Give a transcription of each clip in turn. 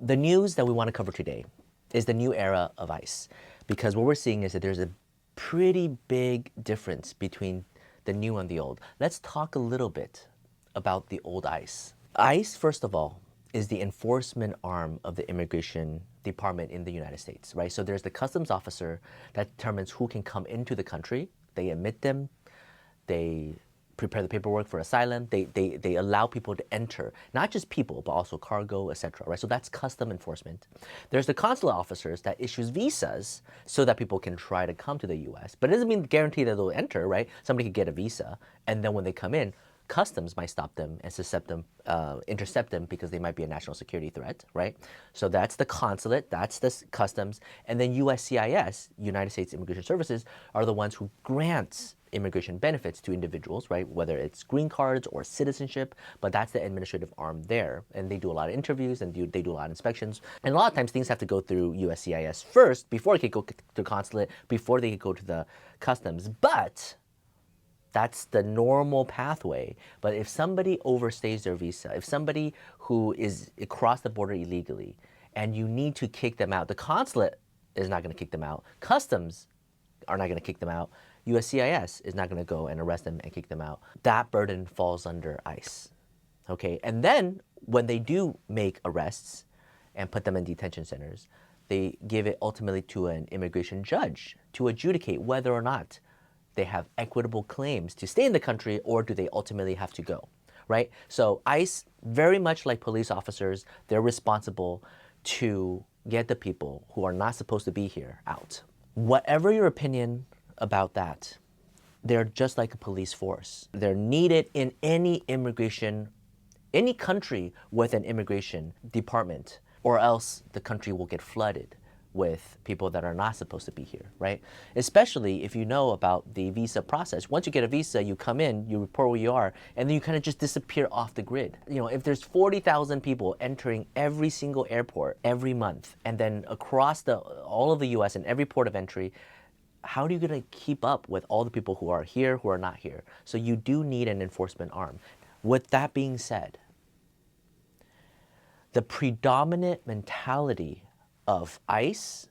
The news that we want to cover today is the new era of ICE, because what we're seeing is that there's a pretty big difference between the new and the old. Let's talk a little bit about the old ICE. ICE, first of all, is the enforcement arm of the immigration department in the United States, right? So there's the customs officer that determines who can come into the country. They admit them, they prepare the paperwork for asylum, they allow people to enter, not just people, but also cargo, etc., right? So that's custom enforcement. There's the consular officers that issues visas so that people can try to come to the US, but it doesn't mean guarantee that they'll enter, right? Somebody could get a visa, and then when they come in, customs might stop them and intercept them because they might be a national security threat, right? So that's the consulate, that's the customs, and then USCIS, United States Immigration Services, are the ones who grants immigration benefits to individuals, right? Whether it's green cards or citizenship, but that's the administrative arm there. And they do a lot of interviews and they do a lot of inspections. And a lot of times things have to go through USCIS first before they can go to the consulate, before they can go to the customs. But that's the normal pathway. But if somebody overstays their visa, if somebody who is across the border illegally and you need to kick them out, the consulate is not going to kick them out. Customs are not going to kick them out. USCIS is not going to go and arrest them and kick them out. That burden falls under ICE. Okay, and then when they do make arrests and put them in detention centers, they give it ultimately to an immigration judge to adjudicate whether or not they have equitable claims to stay in the country, or do they ultimately have to go, right? So ICE, very much like police officers, they're responsible to get the people who are not supposed to be here out. Whatever your opinion about that, they're just like a police force. They're needed in any country with an immigration department, or else the country will get flooded with people that are not supposed to be here, right? Especially if you know about the visa process. Once you get a visa, you come in, you report where you are, and then you kind of just disappear off the grid. You know, if there's 40,000 people entering every single airport every month, and then across all of the US and every port of entry, how are you going to keep up with all the people who are here, who are not here? So you do need an enforcement arm. With that being said, the predominant mentality of ICE,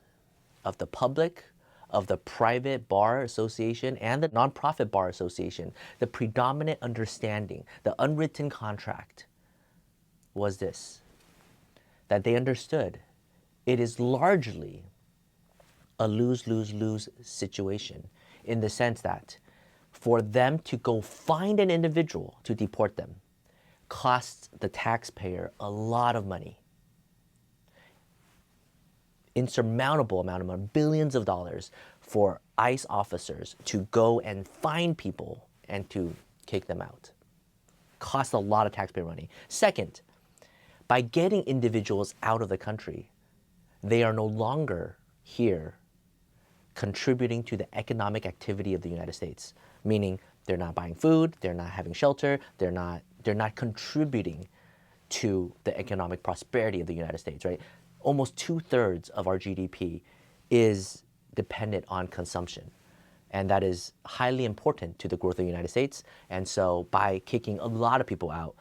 of the public, of the private bar association, and the nonprofit bar association, the predominant understanding, the unwritten contract was this, that they understood it is largely a lose-lose-lose situation, in the sense that for them to go find an individual to deport them costs the taxpayer a lot of money. Insurmountable amount of money, billions of dollars, for ICE officers to go and find people and to kick them out. Costs a lot of taxpayer money. Second, by getting individuals out of the country, they are no longer here contributing to the economic activity of the United States, meaning they're not buying food, they're not having shelter, they're not contributing to the economic prosperity of the United States, right? Almost 2/3 of our GDP is dependent on consumption. And that is highly important to the growth of the United States. And so by kicking a lot of people out,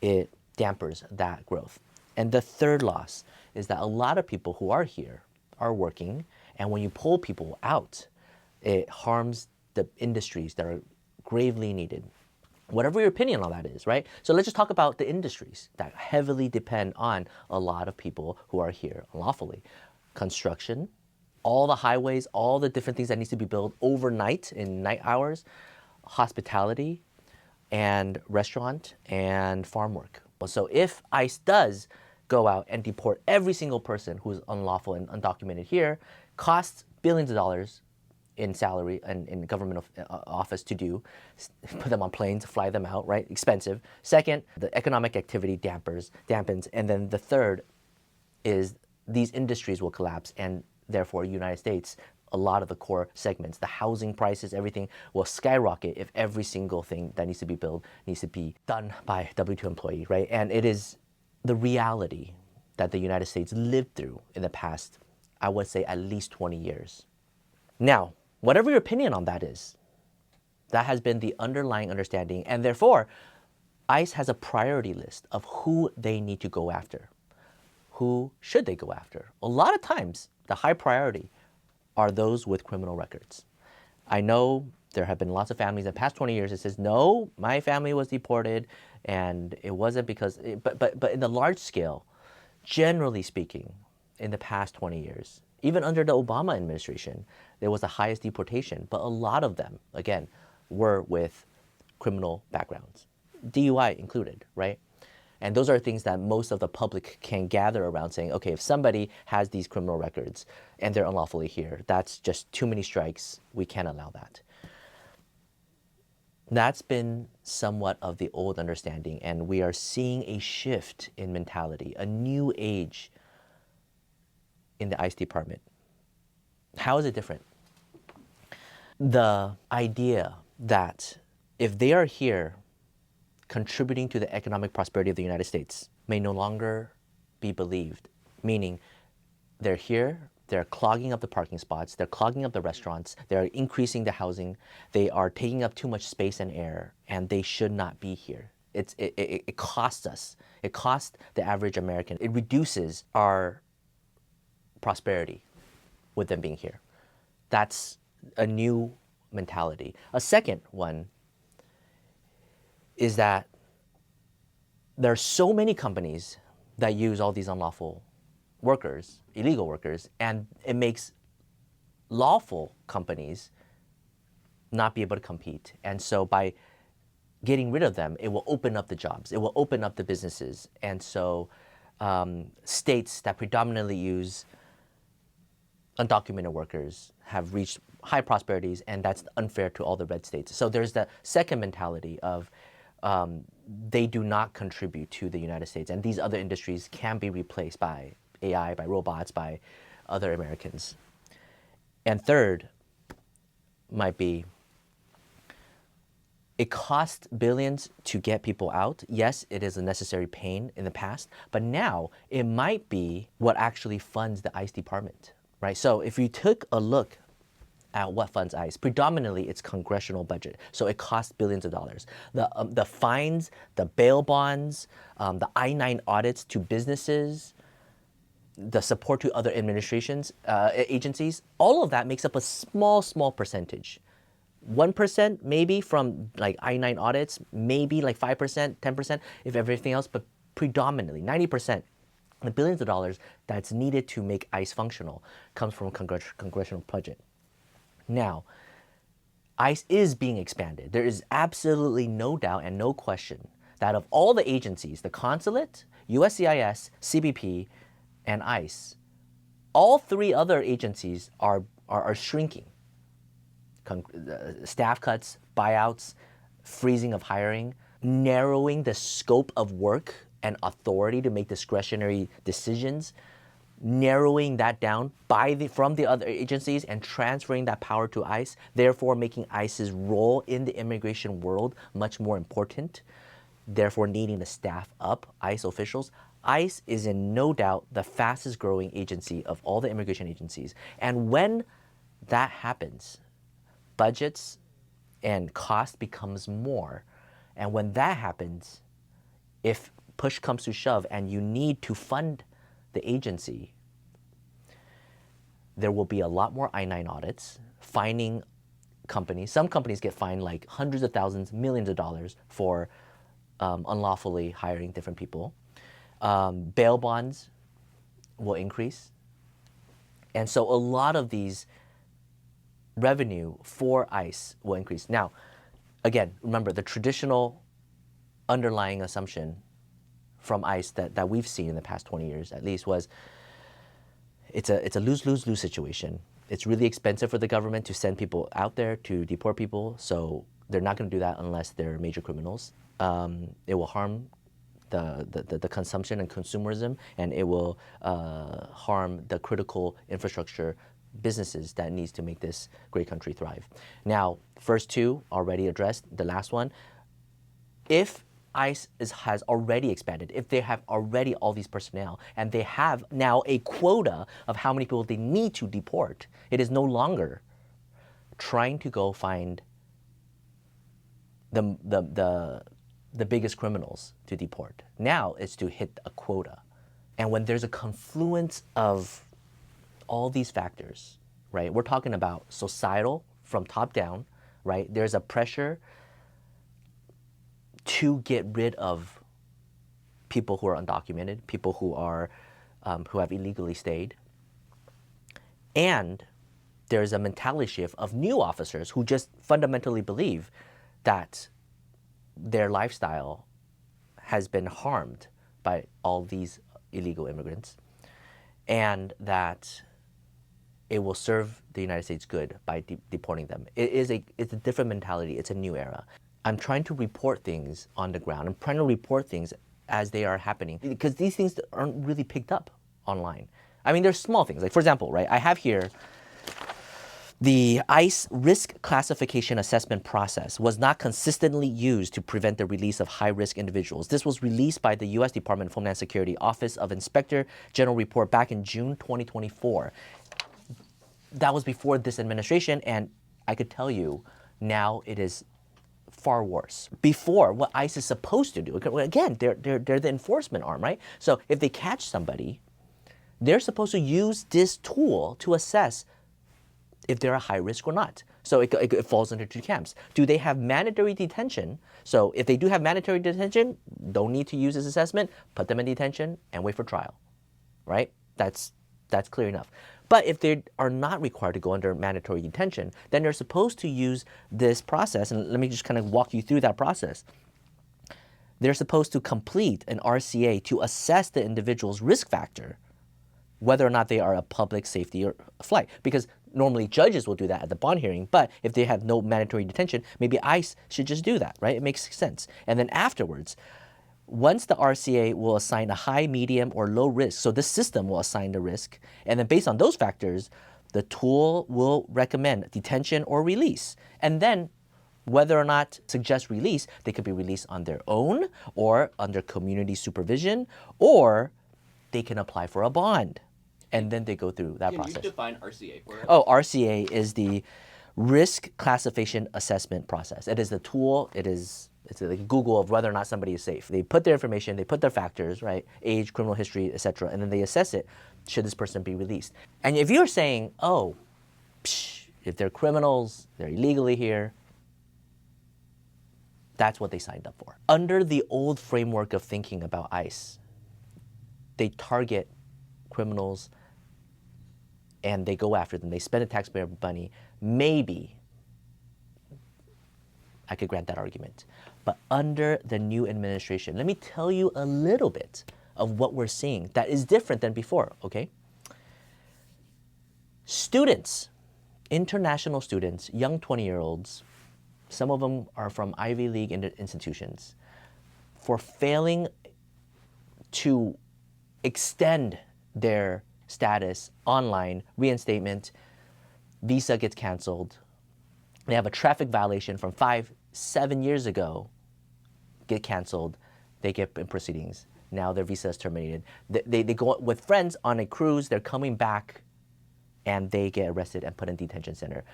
it dampers that growth. And the third loss is that a lot of people who are here are working. And when you pull people out, it harms the industries that are gravely needed. Whatever your opinion on that is, right? So let's just talk about the industries that heavily depend on a lot of people who are here unlawfully. Construction, all the highways, all the different things that needs to be built overnight in night hours, hospitality, and restaurant and farm work. So if ICE does go out and deport every single person who is unlawful and undocumented here, costs billions of dollars in salary and in government office to do, put them on planes, fly them out, right? Expensive. Second, the economic activity dampens. And then the third is these industries will collapse, and therefore United States, a lot of the core segments, the housing prices, everything will skyrocket if every single thing that needs to be built needs to be done by a W-2 employee, right? And it is the reality that the United States lived through in the past, I would say, at least 20 years. Now, whatever your opinion on that is, that has been the underlying understanding, and therefore, ICE has a priority list of who they need to go after, who should they go after? A lot of times, the high priority are those with criminal records. I know there have been lots of families in the past 20 years that says, no, my family was deported, and it wasn't because, but in the large scale, generally speaking, in the past 20 years, even under the Obama administration, there was the highest deportation, but a lot of them, again, were with criminal backgrounds, DUI included, right? And those are things that most of the public can gather around saying, okay, if somebody has these criminal records and they're unlawfully here, that's just too many strikes. We can't allow that. That's been somewhat of the old understanding, and we are seeing a shift in mentality, a new age in the ICE department. How is it different? The idea that if they are here contributing to the economic prosperity of the United States may no longer be believed, meaning they're here, they're clogging up the parking spots, they're clogging up the restaurants, they're increasing the housing, they are taking up too much space and air, and they should not be here. It costs us. It costs the average American. It reduces our prosperity with them being here. That's a new mentality. A second one is that there are so many companies that use all these unlawful workers, illegal workers, and it makes lawful companies not be able to compete. And so by getting rid of them, it will open up the jobs, it will open up the businesses. And so states that predominantly use undocumented workers have reached high prosperities, and that's unfair to all the red states. So there's the second mentality of they do not contribute to the United States, and these other industries can be replaced by AI, by robots, by other Americans. And third might be it costs billions to get people out. Yes, it is a necessary pain in the past, but now it might be what actually funds the ICE department, right? So if you took a look at what funds ICE, predominantly it's congressional budget. So it costs billions of dollars. The fines, the bail bonds, the I-9 audits to businesses, the support to other administrations, agencies, all of that makes up a small percentage. 1% maybe from like I-9 audits, maybe like 5%, 10% if everything else, but predominantly 90%, the billions of dollars that's needed to make ICE functional comes from congressional budget. Now, ICE is being expanded. There is absolutely no doubt and no question that of all the agencies, the consulate, USCIS, CBP, and ICE, all three other agencies are shrinking. Staff cuts, buyouts, freezing of hiring, narrowing the scope of work and authority to make discretionary decisions, narrowing that down from the other agencies and transferring that power to ICE, therefore making ICE's role in the immigration world much more important, therefore needing to staff up ICE officials. ICE is in no doubt the fastest growing agency of all the immigration agencies. And when that happens, budgets and cost becomes more. And when that happens, if push comes to shove and you need to fund the agency, there will be a lot more I-9 audits, fining companies. Some companies get fined like hundreds of thousands, millions of dollars for unlawfully hiring different people. Bail bonds will increase. And so a lot of these revenue for ICE will increase. Now, again, remember the traditional underlying assumption from ICE that we've seen in the past 20 years at least was it's a lose-lose-lose situation. It's really expensive for the government to send people out there to deport people, so they're not going to do that unless they're major criminals. It will harm the consumption and consumerism, and it will harm the critical infrastructure businesses that needs to make this great country thrive. Now, first two already addressed. The last one, if ICE has already expanded, if they have already all these personnel, and they have now a quota of how many people they need to deport, it is no longer trying to go find the biggest criminals to deport. Now it's to hit a quota. And when there's a confluence of all these factors, right? We're talking about societal from top down, right? There's a pressure to get rid of people who are undocumented, people who have illegally stayed, and there's a mentality shift of new officers who just fundamentally believe that their lifestyle has been harmed by all these illegal immigrants, and that it will serve the United States good by deporting them. It's a different mentality. It's a new era. I'm trying to report things on the ground. I'm trying to report things as they are happening because these things aren't really picked up online. I mean, there's small things. Like, for example, right, I have here the ICE risk classification assessment process was not consistently used to prevent the release of high-risk individuals. This was released by the U.S. Department of Homeland Security Office of Inspector General report back in June 2024. That was before this administration, and I could tell you now it is far worse. Before, what ICE is supposed to do, again, they're the enforcement arm, right? So if they catch somebody, they're supposed to use this tool to assess if they're a high risk or not. So it falls into two camps. Do they have mandatory detention? So if they do have mandatory detention, don't need to use this assessment, put them in detention and wait for trial, right? That's clear enough. But if they are not required to go under mandatory detention, then they're supposed to use this process, and let me just kind of walk you through that process. They're supposed to complete an RCA to assess the individual's risk factor, whether or not they are a public safety or flight. Because normally judges will do that at the bond hearing, but if they have no mandatory detention, maybe ICE should just do that, right? It makes sense. And then afterwards, once the RCA will assign a high, medium, or low risk, so this system will assign the risk, and then based on those factors, the tool will recommend detention or release. And then whether or not suggest release, they could be released on their own or under community supervision, or they can apply for a bond. And then they go through that process. Can you define RCA for us? Oh, RCA is the risk classification assessment process. It is the tool, it's like Google of whether or not somebody is safe. They put their information, they put their factors, right? Age, criminal history, etc., and then they assess it. Should this person be released? And if you're saying, oh, if they're criminals, they're illegally here, that's what they signed up for. Under the old framework of thinking about ICE, they target criminals and they go after them. They spend the taxpayer money. Maybe I could grant that argument. But under the new administration, let me tell you a little bit of what we're seeing that is different than before, okay? Students, international students, young 20-year-olds, some of them are from Ivy League institutions, for failing to extend their status online, reinstatement, visa gets canceled. They have a traffic violation from 5-7 years ago, get canceled, they get in proceedings. Now their visa is terminated. They go with friends on a cruise, they're coming back, and they get arrested and put in detention center.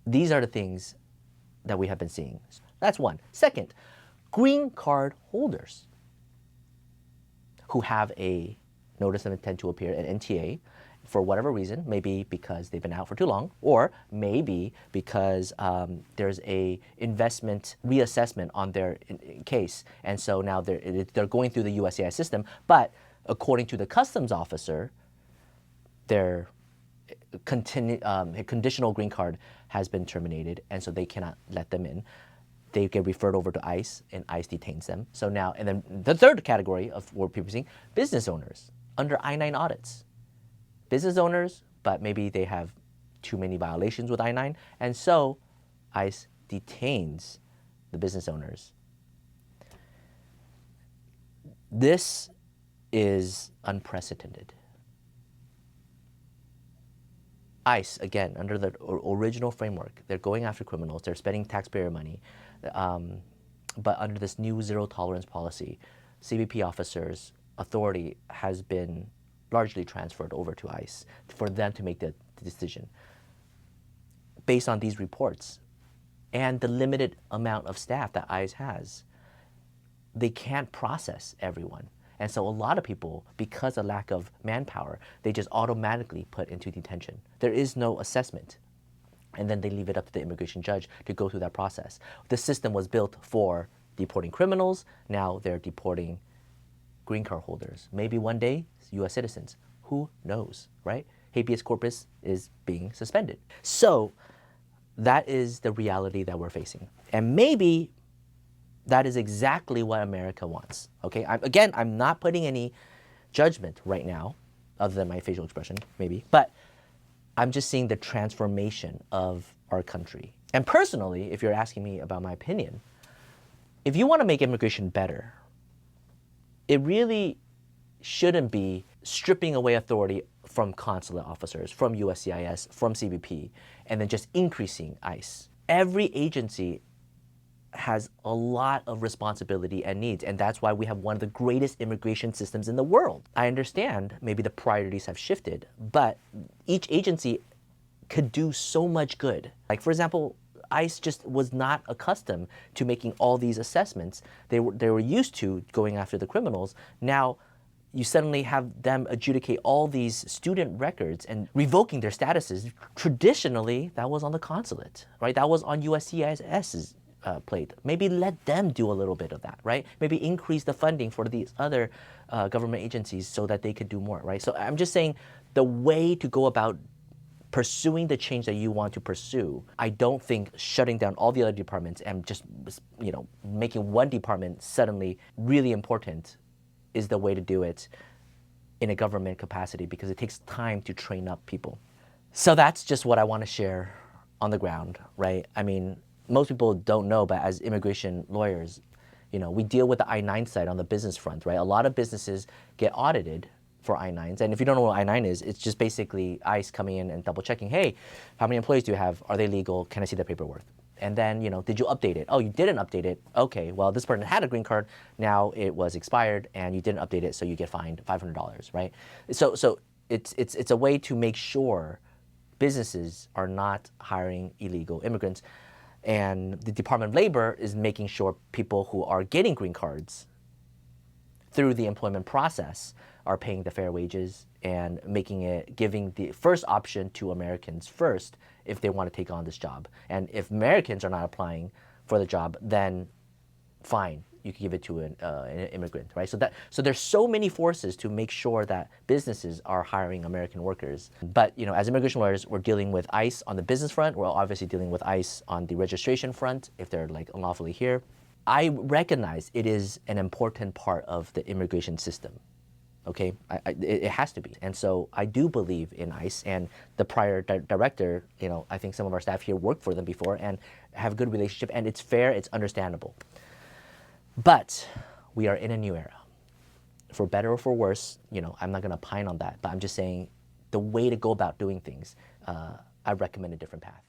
These are the things that we have been seeing. That's one. Second, green card holders who have a notice of intent to appear at NTA for whatever reason, maybe because they've been out for too long, or maybe because there's a investment reassessment on their case, and so now they're going through the USCIS system, but according to the customs officer, their conditional green card has been terminated, and so they cannot let them in. They get referred over to ICE, and ICE detains them. So now, and then the third category of what people are seeing, business owners under I-9 audits. Business owners, but maybe they have too many violations with I-9, and so ICE detains the business owners. This is unprecedented. ICE, again, under the original framework, they're going after criminals, they're spending taxpayer money, but under this new zero tolerance policy, CBP officers' authority has been largely transferred over to ICE for them to make the decision. Based on these reports and the limited amount of staff that ICE has, they can't process everyone. And so a lot of people, because of lack of manpower, they just automatically put into detention. There is no assessment. And then they leave it up to the immigration judge to go through that process. The system was built for deporting criminals. Now they're deporting green card holders. Maybe one day, US citizens. Who knows, right? Habeas corpus is being suspended. So that is the reality that we're facing. And maybe that is exactly what America wants, okay? I'm not putting any judgment right now, other than my facial expression, maybe. But I'm just seeing the transformation of our country. And personally, if you're asking me about my opinion, if you want to make immigration better, it really shouldn't be stripping away authority from consulate officers, from USCIS, from CBP, and then just increasing ICE. Every agency has a lot of responsibility and needs, and that's why we have one of the greatest immigration systems in the world. I understand maybe the priorities have shifted, but each agency could do so much good. Like, for example, ICE just was not accustomed to making all these assessments. They were used to going after the criminals. Now, you suddenly have them adjudicate all these student records and revoking their statuses. Traditionally, that was on the consulate, right? That was on USCIS's plate. Maybe let them do a little bit of that, right? Maybe increase the funding for these other government agencies so that they could do more, right? So I'm just saying the way to go about pursuing the change that you want to pursue, I don't think shutting down all the other departments and just, making one department suddenly really important is the way to do it in a government capacity, because it takes time to train up people. So that's just what I want to share on the ground, right? I mean, most people don't know, but as immigration lawyers, we deal with the I-9 side on the business front, right? A lot of businesses get audited for I-9s. And if you don't know what I-9 is, it's just basically ICE coming in and double checking, hey, how many employees do you have? Are they legal? Can I see their paperwork? And then, did you update it? Oh, you didn't update it. Okay, well, this person had a green card. Now it was expired and you didn't update it, so you get fined $500, right? So it's a way to make sure businesses are not hiring illegal immigrants. And the Department of Labor is making sure people who are getting green cards through the employment process are paying the fair wages and giving the first option to Americans first if they want to take on this job. And if Americans are not applying for the job, then fine, you can give it to an immigrant, right? So there's so many forces to make sure that businesses are hiring American workers. But as immigration lawyers, we're dealing with ICE on the business front. We're obviously dealing with ICE on the registration front if they're unlawfully here. I recognize it is an important part of the immigration system. Okay, it has to be. And so I do believe in ICE, and the prior director, I think some of our staff here worked for them before and have a good relationship, and it's fair, it's understandable. But we are in a new era. For better or for worse, I'm not gonna pine on that, but I'm just saying the way to go about doing things, I recommend a different path.